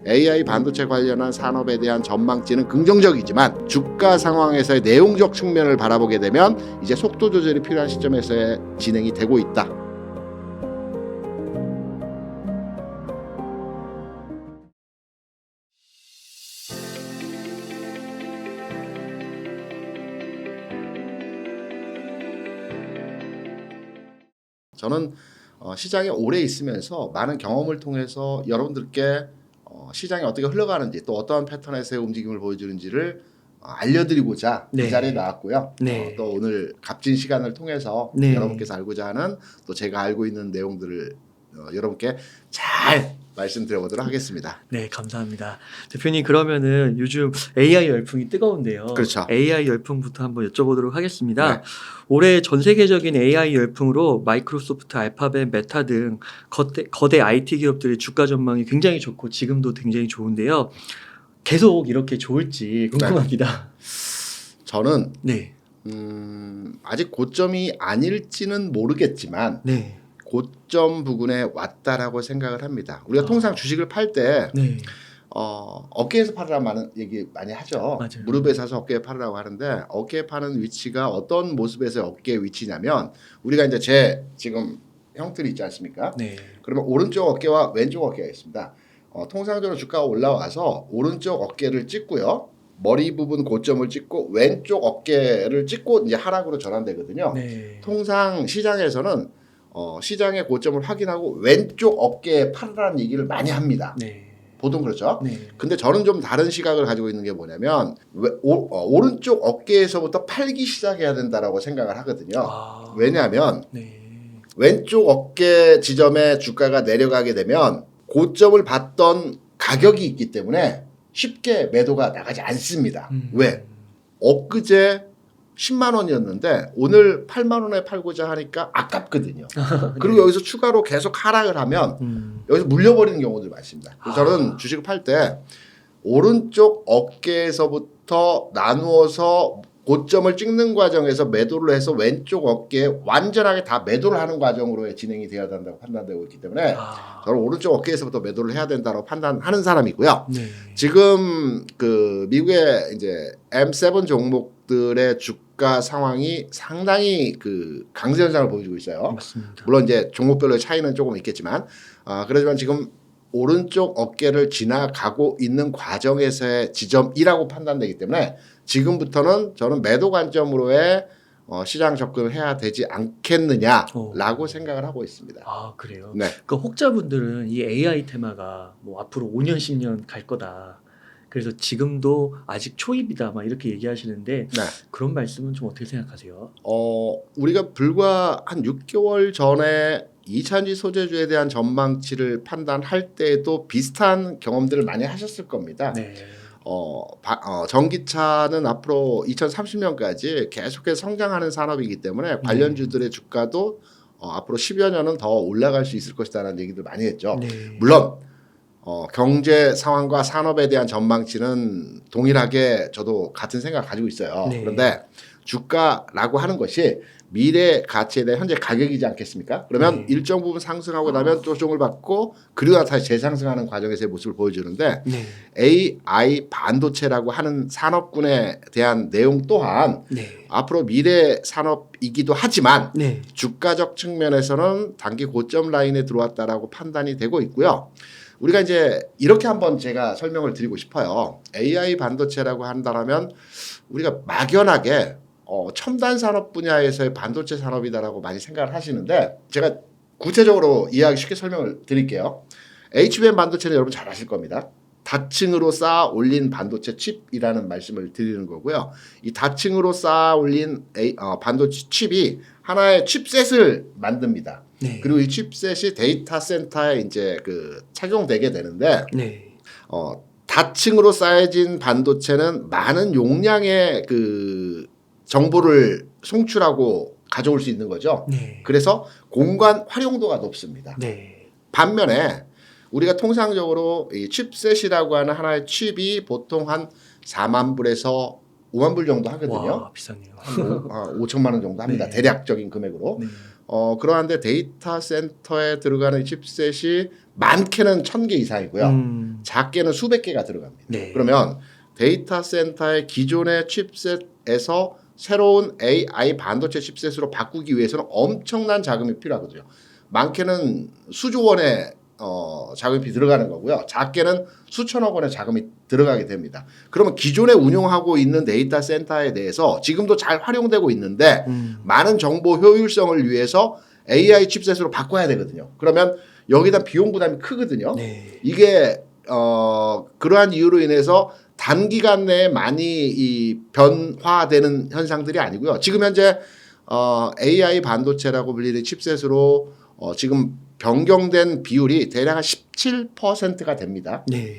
AI 반도체 관련한 산업에 대한 전망치는 긍정적이지만 주가 상황에서의 내용적 측면을 바라보게 되면 이제 속도 조절이 필요한 시점에서의 진행이 되고 있다. 저는 시장에 오래 있으면서 많은 경험을 통해서 여러분들께 시장이 어떻게 흘러가는지 또 어떠한 패턴에서의 움직임을 보여주는지를 알려드리고자 이 네. 자리에 나왔고요. 네. 또 오늘 값진 시간을 통해서 네. 여러분께서 알고자 하는 또 제가 알고 있는 내용들을 여러분께 잘 말씀드려보도록 하겠습니다. 네, 감사합니다. 대표님, 그러면은 요즘 AI 열풍이 뜨거운데요. 그렇죠. AI 열풍부터 한번 여쭤보도록 하겠습니다. 네. 올해 전 세계적인 AI 열풍으로 마이크로소프트, 알파벳, 메타 등 거대 IT 기업들의 주가 전망이 굉장히 좋고 지금도 굉장히 좋은데요. 계속 이렇게 좋을지 궁금합니다. 저는 네. 아직 고점이 아닐지는 모르겠지만 네. 고점 부근에 왔다라고 생각을 합니다. 우리가 통상 주식을 팔 때 네. 어깨에서 팔으라는 얘기 많이 하죠. 맞아요. 무릎에 사서 어깨에 팔으라고 하는데 어깨에 파는 위치가 어떤 모습에서 어깨의 위치냐면 우리가 이제 제 지금 형틀이 있지 않습니까? 네. 그러면 오른쪽 어깨와 왼쪽 어깨가 있습니다. 통상적으로 주가가 올라와서 오른쪽 어깨를 찍고요. 머리 부분 고점을 찍고 왼쪽 어깨를 찍고 이제 하락으로 전환되거든요. 네. 통상 시장에서는 시장의 고점을 확인하고 왼쪽 어깨에 팔으라는 얘기를 많이 합니다. 네. 보통 그렇죠. 네. 근데 저는 좀 다른 시각을 가지고 있는 게 뭐냐면 오른쪽 어깨에서부터 팔기 시작해야 된다라고 생각을 하거든요. 왜냐하면 네. 왼쪽 어깨 지점에 주가가 내려가게 되면 고점을 봤던 가격이 있기 때문에 쉽게 매도가 나가지 않습니다. 왜? 엊그제 10만 원이었는데 오늘 8만 원에 팔고자 하니까 아깝거든요. 그리고 여기서 추가로 계속 하락을 하면 여기서 물려버리는 경우들이 많습니다. 그래서 저는 주식을 팔 때 오른쪽 어깨에서부터 나누어서 고점을 찍는 과정에서 매도를 해서 왼쪽 어깨에 완전하게 다 매도를 하는 과정으로 진행이 되어야 된다고 판단되고 있기 때문에 저는 오른쪽 어깨에서부터 매도를 해야 된다고 판단하는 사람이고요. 네. 지금 그 미국의 이제 M7 종목들의 주가 상황이 상당히 그 강세 현상을 보여주고 있어요. 맞습니다. 물론 이제 종목별로의 차이는 조금 있겠지만 그렇지만 지금 오른쪽 어깨를 지나가고 있는 과정에서의 지점이라고 판단되기 때문에 지금부터는 저는 매도 관점으로의 시장 접근을 해야 되지 않겠느냐라고 생각을 하고 있습니다. 아, 그래요? 네. 그 혹자분들은 이 AI 테마가 뭐 앞으로 5년, 10년 갈 거다. 그래서 지금도 아직 초입이다. 막 이렇게 얘기하시는데 네. 그런 말씀은 좀 어떻게 생각하세요? 우리가 불과 한 6개월 전에 2차전지 소재주에 대한 전망치를 판단할 때에도 비슷한 경험들을 많이 하셨을 겁니다. 네. 전기차는 앞으로 2030년까지 계속해서 성장하는 산업이기 때문에 관련주들의 주가도 앞으로 10여 년은 더 올라갈 수 있을 것이다라는 얘기들 많이 했죠. 네. 물론 경제 상황과 산업에 대한 전망치는 동일하게 저도 같은 생각 가지고 있어요. 네. 그런데 주가라고 하는 것이 미래 가치에 대한 현재 가격이지 않겠습니까? 그러면 일정 부분 상승하고 나면 조정을 받고 그리고 다시 재상승하는 과정에서의 모습을 보여주는데 네. AI 반도체라고 하는 산업군에 대한 내용 또한 네. 앞으로 미래 산업이기도 하지만 네. 주가적 측면에서는 단기 고점 라인에 들어왔다라고 판단이 되고 있고요. 우리가 이제 이렇게 한번 제가 설명을 드리고 싶어요. AI 반도체라고 한다면 우리가 막연하게 첨단 산업 분야에서의 반도체 산업이다라고 많이 생각을 하시는데 제가 구체적으로 이해하기 쉽게 설명을 드릴게요. HBM 반도체는 여러분 잘 아실 겁니다. 다층으로 쌓아 올린 반도체 칩이라는 말씀을 드리는 거고요. 이 다층으로 쌓아 올린 반도체 칩이 하나의 칩셋을 만듭니다. 네. 그리고 이 칩셋이 데이터 센터에 이제 그 착용되게 되는데 네. 다층으로 쌓여진 반도체는 많은 용량의 그 정보를 송출하고 가져올 수 있는 거죠. 네. 그래서 공간 활용도가 높습니다. 네. 반면에 우리가 통상적으로 이 칩셋이라고 하는 하나의 칩이 보통 한 4만 불에서 5만 불 정도 하거든요. 와, 비싸네요. 5천만 원 정도 합니다. 네. 대략적인 금액으로. 네. 그러한데 데이터 센터에 들어가는 칩셋이 많게는 1000개 이상이고요. 작게는 수백 개가 들어갑니다. 네. 그러면 데이터 센터의 기존의 칩셋에서 새로운 AI 반도체 칩셋으로 바꾸기 위해서는 엄청난 자금이 필요하거든요. 많게는 수조 원의 자금이 들어가는 거고요. 작게는 수천억 원의 자금이 들어가게 됩니다. 그러면 기존에 운영하고 있는 데이터 센터에 대해서 지금도 잘 활용되고 있는데 많은 정보 효율성을 위해서 AI 칩셋으로 바꿔야 되거든요. 그러면 여기다 비용 부담이 크거든요. 네. 이게 그러한 이유로 인해서 단기간 내에 많이 이 변화되는 현상들이 아니고요. 지금 현재 AI 반도체라고 불리는 칩셋으로 지금 변경된 비율이 대략 한 17%가 됩니다. 네.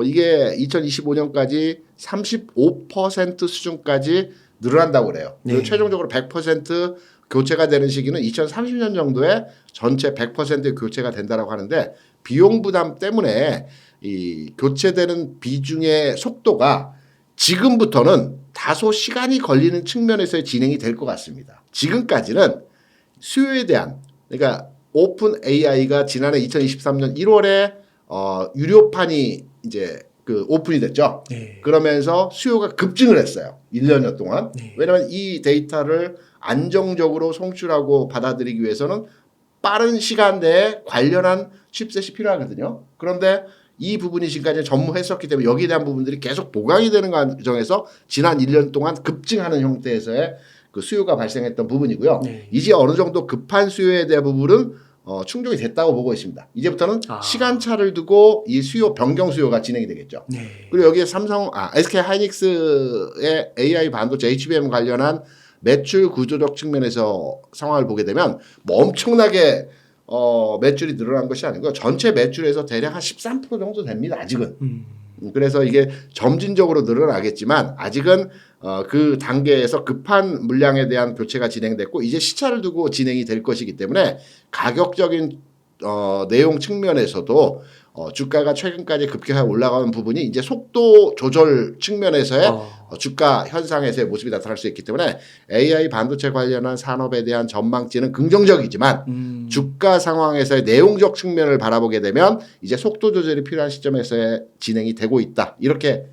이게 2025년까지 35% 수준까지 늘어난다고 그래요. 그리고 네. 최종적으로 100% 교체가 되는 시기는 2030년 정도에 전체 100% 교체가 된다라고 하는데 비용 부담 때문에 이 교체되는 비중의 속도가 지금부터는 다소 시간이 걸리는 측면에서의 진행이 될 것 같습니다. 지금까지는 수요에 대한 그러니까 오픈 AI가 지난해 2023년 1월에 유료판이 이제 그 오픈이 됐죠. 네. 그러면서 수요가 급증을 했어요. 1년여 동안. 네. 왜냐하면 이 데이터를 안정적으로 송출하고 받아들이기 위해서는 빠른 시간 내에 관련한 칩셋이 필요하거든요. 그런데 이 부분이 지금까지 전무했었기 때문에 여기에 대한 부분들이 계속 보강이 되는 과정에서 지난 1년 동안 급증하는 형태에서의 그 수요가 발생했던 부분이고요. 네. 이제 어느 정도 급한 수요에 대한 부분은 충족이 됐다고 보고 있습니다. 이제부터는 시간차를 두고 이 수요 변경 수요가 진행이 되겠죠. 네. 그리고 여기에 SK 하이닉스의 AI 반도체 HBM 관련한 매출 구조적 측면에서 상황을 보게 되면 뭐 엄청나게 매출이 늘어난 것이 아니고요. 전체 매출에서 대략 한 13% 정도 됩니다. 아직은. 그래서 이게 점진적으로 늘어나겠지만 아직은 그 단계에서 급한 물량에 대한 교체가 진행됐고 이제 시차를 두고 진행이 될 것이기 때문에 가격적인 내용 측면에서도 주가가 최근까지 급격하게 올라가는 부분이 이제 속도 조절 측면에서의 주가 현상에서의 모습이 나타날 수 있기 때문에 AI 반도체 관련한 산업에 대한 전망치는 긍정적이지만 주가 상황에서의 내용적 측면을 바라보게 되면 이제 속도 조절이 필요한 시점에서의 진행이 되고 있다. 이렇게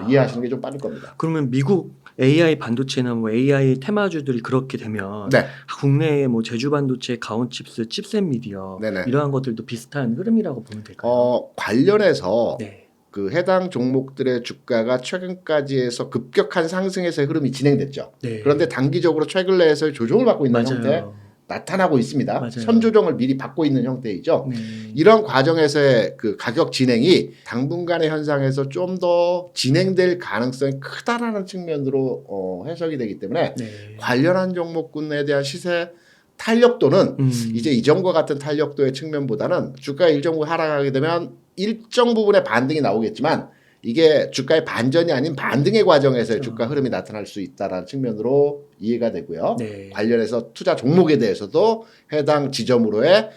이해하시는 게 좀 빠를 겁니다. 그러면 미국 AI 반도체나 뭐 AI 테마주들이 그렇게 되면 네. 국내의 뭐 제주 반도체, 가온칩스, 칩셋 미디어 네네. 이러한 것들도 비슷한 흐름이라고 보면 될까요? 관련해서 네. 그 해당 종목들의 주가가 최근까지에서 급격한 상승에서의 흐름이 진행됐죠. 네. 그런데 단기적으로 최근 내에서 조정을 받고 있는 맞아요. 형태 나타나고 있습니다. 맞아요. 선조정을 미리 받고 있는 형태이죠. 네. 이런 과정에서의 그 가격 진행이 당분간의 현상에서 좀 더 진행될 가능성이 크다라는 측면으로 해석이 되기 때문에 네. 관련한 종목군에 대한 시세 탄력도는 이제 이전과 같은 탄력도의 측면보다는 주가가 일정 부분 하락하게 되면 일정 부분의 반등이 나오겠지만 이게 주가의 반전이 아닌 반등의 과정에서의 주가 흐름이 나타날 수 있다는 측면으로 이해가 되고요. 네. 관련해서 투자 종목에 대해서도 해당 지점으로의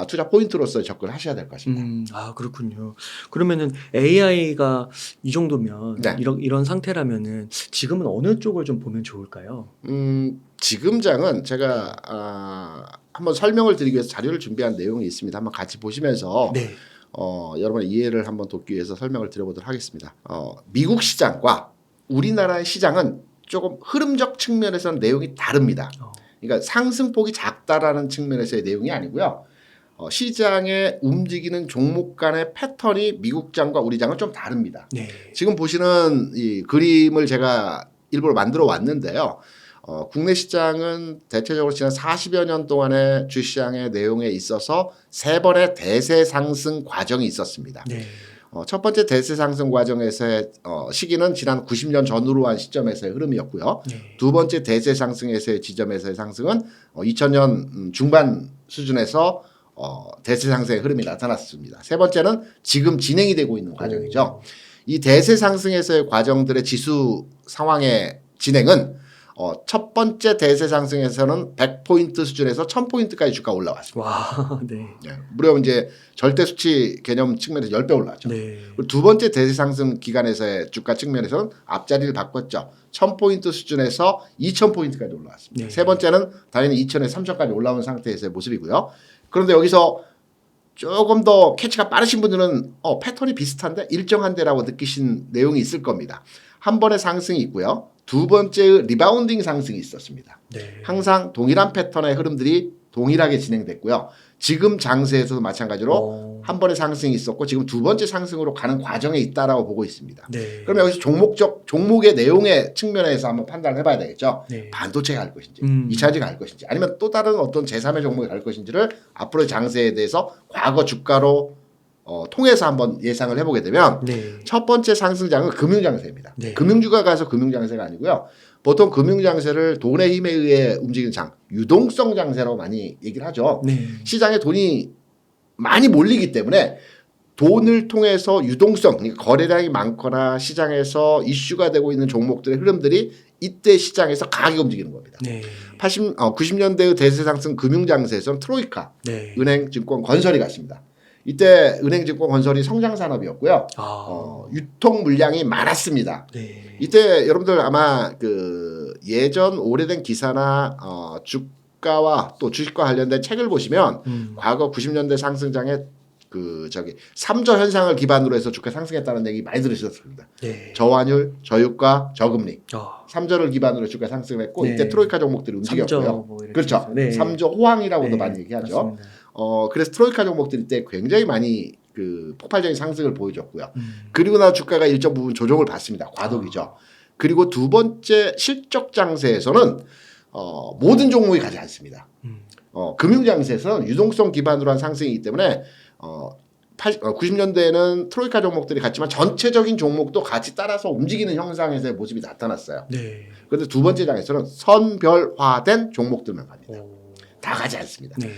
투자 포인트로서 접근을 하셔야 될 것입니다. 그렇군요. 그러면은 AI가 이 정도면 네. 이런 상태라면은 지금은 어느 쪽을 좀 보면 좋을까요? 지금 장은 제가 한번 설명을 드리기 위해서 자료를 준비한 내용이 있습니다. 한번 같이 보시면서 네. 여러분의 이해를 한번 돕기 위해서 설명을 드려보도록 하겠습니다. 미국 시장과 우리나라의 시장은 조금 흐름적 측면에서는 내용이 다릅니다. 그러니까 상승폭이 작다라는 측면에서의 내용이 아니고요. 시장에 움직이는 종목 간의 패턴이 미국 장과 우리 장은 좀 다릅니다. 네. 지금 보시는 이 그림을 제가 일부러 만들어 왔는데요. 국내 시장은 대체적으로 지난 40여 년 동안의 주시장의 내용에 있어서 세 번의 대세 상승 과정이 있었습니다. 네. 첫 번째 대세 상승 과정에서의 시기는 지난 90년 전후로 한 시점에서의 흐름이었고요. 네. 두 번째 대세 상승에서의 지점에서의 상승은 2000년 중반 수준에서 대세 상승의 흐름이 나타났습니다. 세 번째는 지금 진행이 되고 있는 과정이죠. 이 대세 상승에서의 과정들의 지수 상황의 진행은 첫 번째 대세 상승에서는 100포인트 수준에서 1000포인트까지 주가 올라왔습니다. 와, 네. 네. 무려 이제 절대 수치 개념 측면에서 10배 올랐죠. 네. 그리고 두 번째 대세 상승 기간에서의 주가 측면에서는 앞자리를 바꿨죠. 1000포인트 수준에서 2000포인트까지 올라왔습니다. 네. 세 번째는 당연히 2000에서 3000까지 올라온 상태에서의 모습이고요. 그런데 여기서 조금 더 캐치가 빠르신 분들은 패턴이 비슷한데 일정한데라고 느끼신 내용이 있을 겁니다. 한 번의 상승이 있고요. 두 번째의 리바운딩 상승이 있었습니다. 네. 항상 동일한 패턴의 흐름들이 동일하게 진행됐고요. 지금 장세에서도 마찬가지로 한 번의 상승이 있었고 지금 두 번째 상승으로 가는 과정에 있다라고 보고 있습니다. 네. 그럼 여기서 종목의 내용의 측면에서 한번 판단을 해봐야 되겠죠. 네. 반도체가 갈 것인지, 2차전지가 갈 것인지, 아니면 또 다른 어떤 제3의 종목이 갈 것인지를 앞으로의 장세에 대해서 과거 주가로 통해서 한번 예상을 해보게 되면 네. 첫 번째 상승장은 금융장세입니다. 네. 금융주가 가서 금융장세가 아니고요. 보통 금융장세를 돈의 힘에 의해 움직이는 장, 유동성 장세라고 많이 얘기를 하죠. 네. 시장에 돈이 많이 몰리기 때문에 돈을 통해서 유동성, 그러니까 거래량이 많거나 시장에서 이슈가 되고 있는 종목들의 흐름들이 이때 시장에서 강하게 움직이는 겁니다. 네. 90년대의 대세 상승 금융장세에서는 트로이카, 네. 은행, 증권, 건설이 갔습니다. 이때 은행, 증권, 건설이 성장 산업이었고요. 유통 물량이 많았습니다. 네. 이때 여러분들 아마 예전 오래된 기사나 주가와 또 주식과 관련된 책을 보시면 과거 90년대 상승장에 삼저 현상을 기반으로 해서 주가 상승했다는 얘기 많이 들으셨을 겁니다. 네. 저환율, 저유가, 저금리. 삼저를 기반으로 주가 상승했고 네. 이때 트로이카 종목들이 움직였고요. 뭐 그렇죠. 네. 삼저 호황이라고도 네. 많이 얘기하죠. 맞습니다. 그래서 트로이카 종목들이 때 굉장히 많이 폭발적인 상승을 보여줬고요. 그리고 나서 주가가 일정 부분 조정을 받습니다. 과도기죠. 그리고 두 번째 실적 장세에서는 모든 종목이 가지 않습니다. 금융장세에서는 유동성 기반으로 한 상승이기 때문에 90년대에는 트로이카 종목들이 갔지만 전체적인 종목도 같이 따라서 움직이는 형상에서의 모습이 나타났어요. 네. 그런데 두 번째 장에서는 선별화된 종목들만 갑니다. 다 가지 않습니다. 네.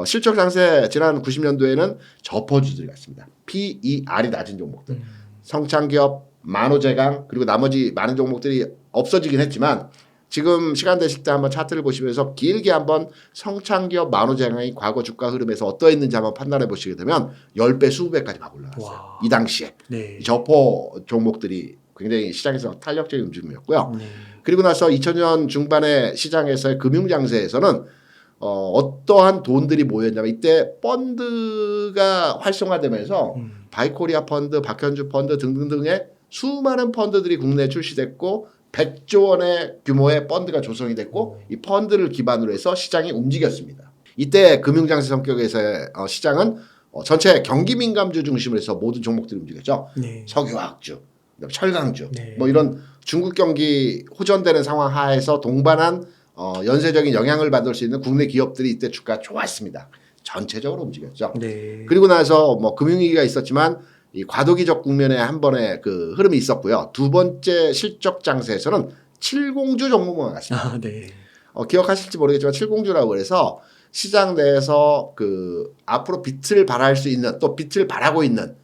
실적 장세 지난 90년도에는 저퍼주들이 갔습니다. PER이 낮은 종목들. 성창기업, 만호제강 그리고 나머지 많은 종목들이 없어지긴 했지만 지금 시간 되실 때 한번 차트를 보시면서 길게 한번 성창기업, 만호제강이 과거 주가 흐름에서 어떠했는지 한번 판단해 보시게 되면 10배, 20배까지 막 올라갔어요. 와. 이 당시에. 네. 저퍼 종목들이 굉장히 시장에서 탄력적인 움직임이었고요. 네. 그리고 나서 2000년 중반에 시장에서의 금융장세에서는 어떠한 돈들이 모였냐면 이때 펀드가 활성화되면서 바이코리아 펀드, 박현주 펀드 등등등의 수많은 펀드들이 국내에 출시됐고 100조 원의 규모의 펀드가 조성이 됐고 이 펀드를 기반으로 해서 시장이 움직였습니다. 이때 금융장세 성격에서의 시장은 전체 경기민감주 중심으로 해서 모든 종목들이 움직였죠. 네. 석유화학주, 철강주 네. 뭐 이런 중국 경기 호전되는 상황 하에서 동반한 연쇄적인 영향을 받을 수 있는 국내 기업들이 이때 주가 좋았습니다. 전체적으로 움직였죠. 네. 그리고 나서 뭐 금융위기가 있었지만 이 과도기적 국면에 한 번의 흐름이 있었고요. 두 번째 실적 장세에서는 칠공주 종목만 갔습니다. 네. 기억하실지 모르겠지만 칠공주라고 그래서 시장 내에서 앞으로 빛을 발할 수 있는 또 빛을 발하고 있는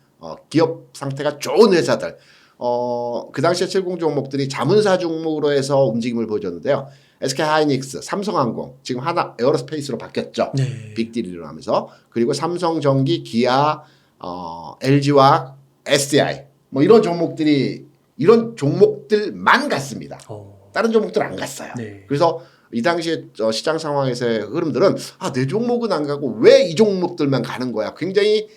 기업 상태가 좋은 회사들. 그 당시에 칠공주 종목들이 자문사 종목으로 해서 움직임을 보여줬는데요. SK하이닉스, 삼성항공, 지금 하나 에어로스페이스로 바뀌었죠. 네. 빅딜이 일어나면서 그리고 삼성전기, 기아, LG화학, SDI 뭐 이런 종목들만 갔습니다. 다른 종목들 안 갔어요. 네. 그래서 이 당시에 시장 상황에서의 흐름들은 내 종목은 안 가고 왜 이 종목들만 가는 거야? 굉장히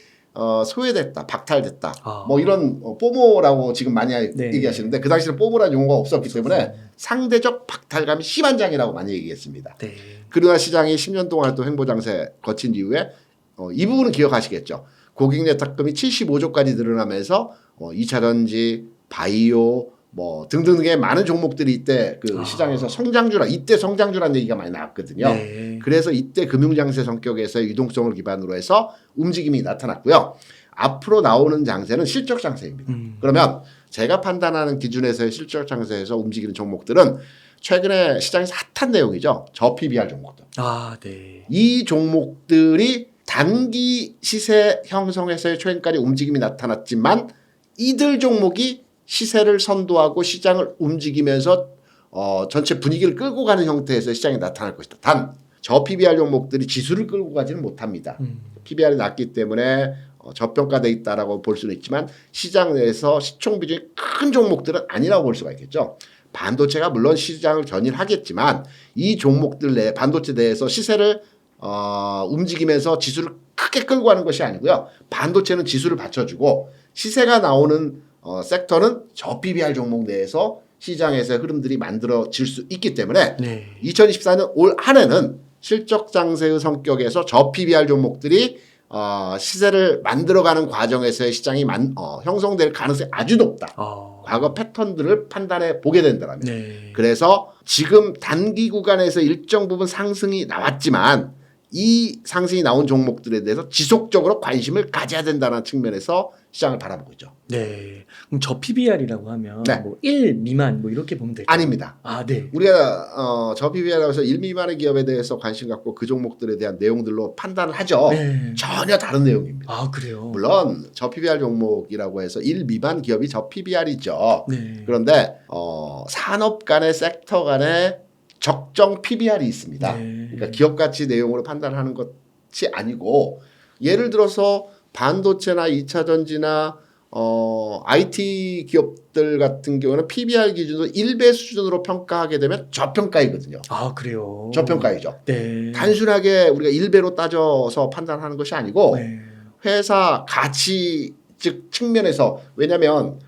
소외됐다, 박탈됐다. 뭐 이런 포모라고 지금 많이 얘기하시는데 그 당시에는 포모라는 용어가 없었기 때문에 상대적 박탈감이 심한 장이라고 많이 얘기했습니다. 네. 그러나 시장이 10년 동안 또 횡보장세 거친 이후에 이 부분은 기억하시겠죠. 고객 내탁금이 75조까지 늘어나면서 2차전지, 바이오 뭐 등등의 많은 종목들이 이때 시장에서 이때 성장주라는 얘기가 많이 나왔거든요. 네. 그래서 이때 금융장세 성격에서의 유동성을 기반으로 해서 움직임이 나타났고요. 앞으로 나오는 장세는 실적 장세입니다. 그러면 제가 판단하는 기준에서의 실적 장세에서 움직이는 종목들은 최근에 시장에서 핫한 내용이죠. 저PBR 종목들. 네. 이 종목들이 단기 시세 형성에서의 최근까지 움직임이 나타났지만 이들 종목이 시세를 선도하고 시장을 움직이면서 전체 분위기를 끌고 가는 형태에서 시장이 나타날 것이다. 단 저 PBR 종목들이 지수를 끌고 가지는 못합니다. PBR이 낮기 때문에 저평가돼 있다라고 볼 수는 있지만 시장 내에서 시총 비중이 큰 종목들은 아니라고 볼 수가 있겠죠. 반도체가 물론 시장을 견인하겠지만 이 종목들 내 반도체 내에서 시세를 움직이면서 지수를 크게 끌고 가는 것이 아니고요. 반도체는 지수를 받쳐주고 시세가 나오는 섹터는 저 PBR 종목 내에서 시장에서의 흐름들이 만들어질 수 있기 때문에 네. 2024년 올 한 해는 실적 장세의 성격에서 저 PBR 종목들이 시세를 만들어가는 과정에서의 시장이 형성될 가능성이 아주 높다. 과거 패턴들을 판단해 보게 된다면. 네. 그래서 지금 단기 구간에서 일정 부분 상승이 나왔지만 이 상승이 나온 종목들에 대해서 지속적으로 관심을 가져야 된다는 측면에서 시장을 바라보고 있죠. 네. 그럼 저 PBR이라고 하면 네. 뭐 1 미만 뭐 이렇게 보면 될까요? 아닙니다. 아, 네. 우리가 저 PBR이라고 해서 1 미만의 기업에 대해서 관심 갖고 그 종목들에 대한 내용들로 판단을 하죠. 네. 전혀 다른 내용입니다. 아, 그래요. 물론 저 PBR 종목이라고 해서 1 미만 기업이 저 PBR이죠. 네. 그런데 산업 간의 섹터 간의 적정 PBR이 있습니다. 네. 그러니까 기업 가치 내용으로 판단하는 것이 아니고 예를 들어서 반도체나 2차 전지나 IT 기업들 같은 경우는 PBR 기준으로 1배 수준으로 평가하게 되면 저평가이거든요. 아, 그래요. 저평가이죠. 네. 단순하게 우리가 1배로 따져서 판단하는 것이 아니고 네. 회사 가치 즉 측면에서 왜냐하면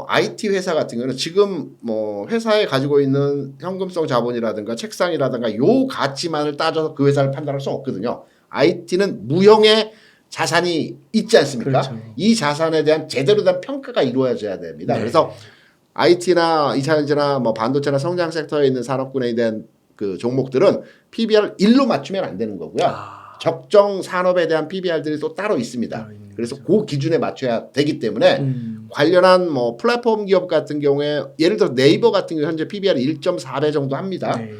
IT 회사 같은 경우는 지금 뭐 회사에 가지고 있는 현금성 자본이라든가 책상이라든가 요 가치만을 따져서 그 회사를 판단할 수 없거든요. IT는 무형의 자산이 있지 않습니까? 그렇죠. 이 자산에 대한 제대로 된 평가가 이루어져야 됩니다. 네. 그래서 IT나 2차전지나 뭐 반도체나 성장 섹터에 있는 산업군에 대한 그 종목들은 PBR을 1로 맞추면 안 되는 거고요. 적정 산업에 대한 PBR들이 또 따로 있습니다. 그래서 그 기준에 맞춰야 되기 때문에 관련한 뭐 플랫폼 기업 같은 경우에 예를 들어 네이버 같은 경우 현재 PBR이 1.4배 정도 합니다. 네.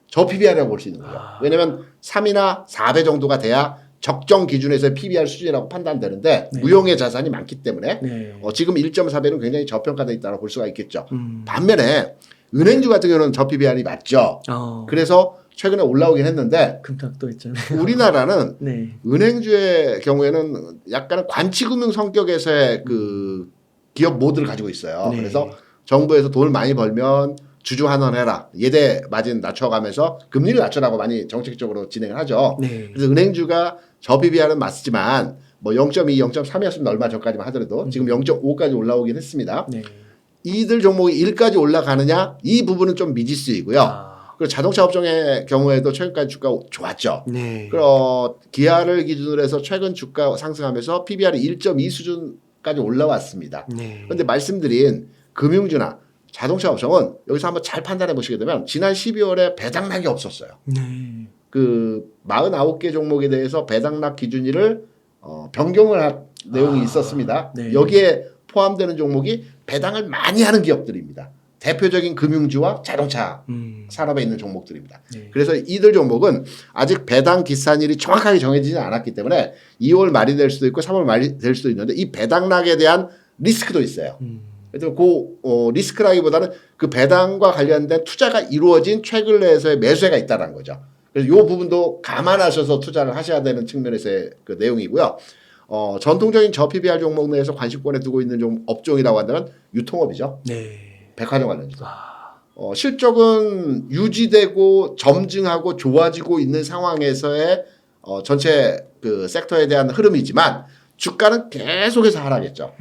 저 PBR이라고 볼 수 있는 거예요. 왜냐하면 3이나 4배 정도가 돼야 적정 기준에서의 PBR 수준이라고 판단되는데 네. 무형의 자산이 많기 때문에 네. 지금 1.4배는 굉장히 저평가되어 있다고 볼 수가 있겠죠. 반면에 은행주 같은 경우는 저 PBR이 맞죠. 그래서 최근에 올라오긴 했는데 금탁 또 있잖아요. 우리나라는 네. 은행주의 경우에는 약간은 관치금융 성격에서의 그 기업 모드를 가지고 있어요. 네. 그래서 정부에서 돈을 많이 벌면 주주 환원해라. 예대 마진 낮춰가면서 금리를 낮춰라고 많이 정책적으로 진행을 하죠. 네. 그래서 은행주가 저 PBR은 맞지만 뭐 0.2, 0.3이었으면 얼마 전까지만 하더라도 지금 0.5까지 올라오긴 했습니다. 네. 이들 종목이 1까지 올라가느냐 이 부분은 좀 미지수이고요. 그리고 자동차 업종의 경우에도 최근까지 주가 좋았죠. 네. 그리고 기아를 기준으로 해서 최근 주가 상승하면서 PBR이 1.2 수준까지 올라왔습니다. 네. 그런데 말씀드린 금융주나 자동차 업종은 여기서 한번 잘 판단해 보시게 되면 지난 12월에 배당락이 없었어요. 네. 그 49개 종목에 대해서 배당락 기준일을 변경을 한 내용이 있었습니다. 네. 여기에 포함되는 종목이 배당을 많이 하는 기업들입니다. 대표적인 금융주와 자동차 산업에 있는 종목들입니다. 네. 그래서 이들 종목은 아직 배당 기산일이 정확하게 정해지지 않았기 때문에 2월 말이 될 수도 있고 3월 말이 될 수도 있는데 이 배당락에 대한 리스크도 있어요. 그래서 그 리스크라기보다는 그 배당과 관련된 투자가 이루어진 최근 내에서의 매수세가 있다는 거죠. 그래서 이 부분도 감안하셔서 투자를 하셔야 되는 측면에서의 그 내용이고요. 전통적인 저 PBR 종목 내에서 관심권에 두고 있는 업종이라고 한다면 유통업이죠. 네. 백화점 관련주죠. 실적은 유지되고 점증하고 좋아지고 있는 상황에서의 전체 그 섹터에 대한 흐름이지만 주가는 계속해서 하락했죠.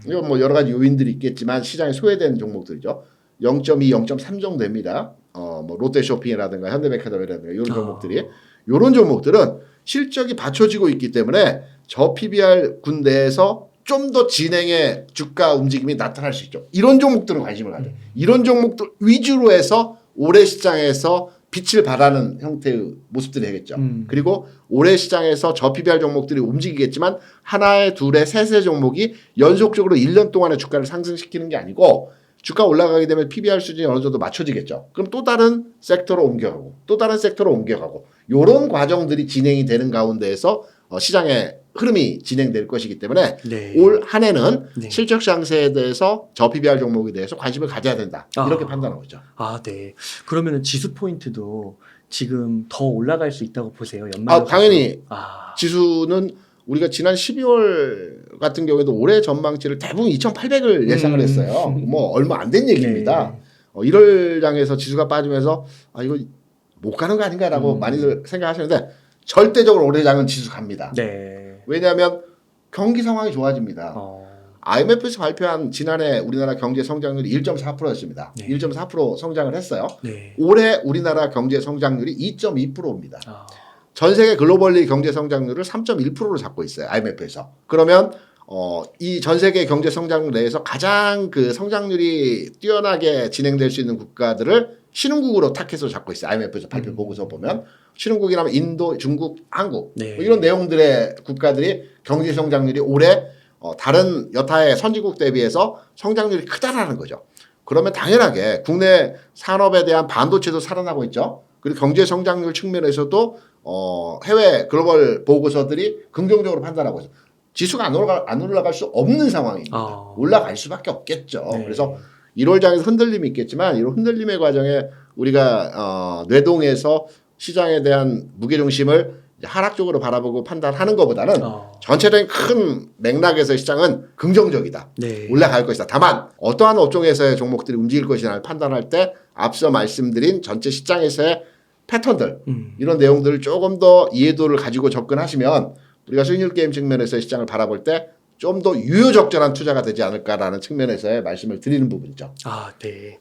이건 뭐 여러 가지 요인들이 있겠지만 시장에 소외된 종목들이죠. 0.2, 0.3 정도 됩니다. 뭐 롯데쇼핑이라든가 현대백화점이라든가 이런 종목들이 이런 종목들은 실적이 받쳐지고 있기 때문에 저 PBR 군대에서 좀 더 진행의 주가 움직임이 나타날 수 있죠. 이런 종목들은 관심을 가져요. 이런 종목들 위주로 해서 올해 시장에서 빛을 발하는 형태의 모습들이 되겠죠. 그리고 올해 시장에서 저 PBR 종목들이 움직이겠지만 하나에 둘에 셋의 종목이 연속적으로 1년 동안의 주가를 상승시키는 게 아니고 주가 올라가게 되면 PBR 수준이 어느 정도 맞춰지겠죠. 그럼 또 다른 섹터로 옮겨가고 또 다른 섹터로 옮겨가고 이런 과정들이 진행이 되는 가운데에서 시장의 흐름이 진행될 것이기 때문에 네. 올 한 해는 네. 실적 장세에 대해서 저 PBR 종목에 대해서 관심을 가져야 된다. 이렇게 판단하고 있죠. 아, 네. 그러면은 지수 포인트도 지금 더 올라갈 수 있다고 보세요. 연말. 당연히 지수는 우리가 지난 12월 같은 경우에도 올해 전망치를 대부분 2,800을 예상을 했어요. 뭐 얼마 안 된 얘기입니다. 네. 1월 장에서 지수가 빠지면서 이거 못 가는 거 아닌가라고 많이들 생각하시는데 절대적으로 올해 장은 지수 갑니다. 네. 왜냐하면 경기 상황이 좋아집니다. 어. IMF에서 발표한 지난해 우리나라 경제 성장률이 1.4%였습니다. 네. 1.4% 성장을 했어요. 네. 올해 우리나라 경제 성장률이 2.2%입니다. 아. 전 세계 글로벌리 경제 성장률을 3.1%로 잡고 있어요. IMF에서. 그러면 이 전 세계 경제 성장률 내에서 가장 그 성장률이 뛰어나게 진행될 수 있는 국가들을 신흥국으로 탁해서 잡고 있어요. IMF에서 발표 보고서 보면 신흥국이라면 인도, 중국, 한국 네. 뭐 이런 내용들의 국가들이 경제 성장률이 올해 다른 여타의 선진국 대비해서 성장률이 크다라는 거죠. 그러면 당연하게 국내 산업에 대한 반도체도 살아나고 있죠. 그리고 경제 성장률 측면에서도 해외 글로벌 보고서들이 긍정적으로 판단하고 있어요. 지수가 안 올라갈 수 없는 상황입니다. 올라갈 수밖에 없겠죠. 네. 그래서 1월장에서 흔들림이 있겠지만 이런 흔들림의 과정에 우리가 뇌동에서 시장에 대한 무게중심을 하락적으로 바라보고 판단하는 것보다는 전체적인 큰 맥락에서 시장은 긍정적이다. 네. 올라갈 것이다. 다만 어떠한 업종에서의 종목들이 움직일 것이냐를 판단할 때 앞서 말씀드린 전체 시장에서의 패턴들 이런 내용들을 조금 더 이해도를 가지고 접근하시면 우리가 수익률 게임 측면에서 시장을 바라볼 때 좀 더 유효적절한 투자가 되지 않을까라는 측면에서의 말씀을 드리는 부분이죠. 네.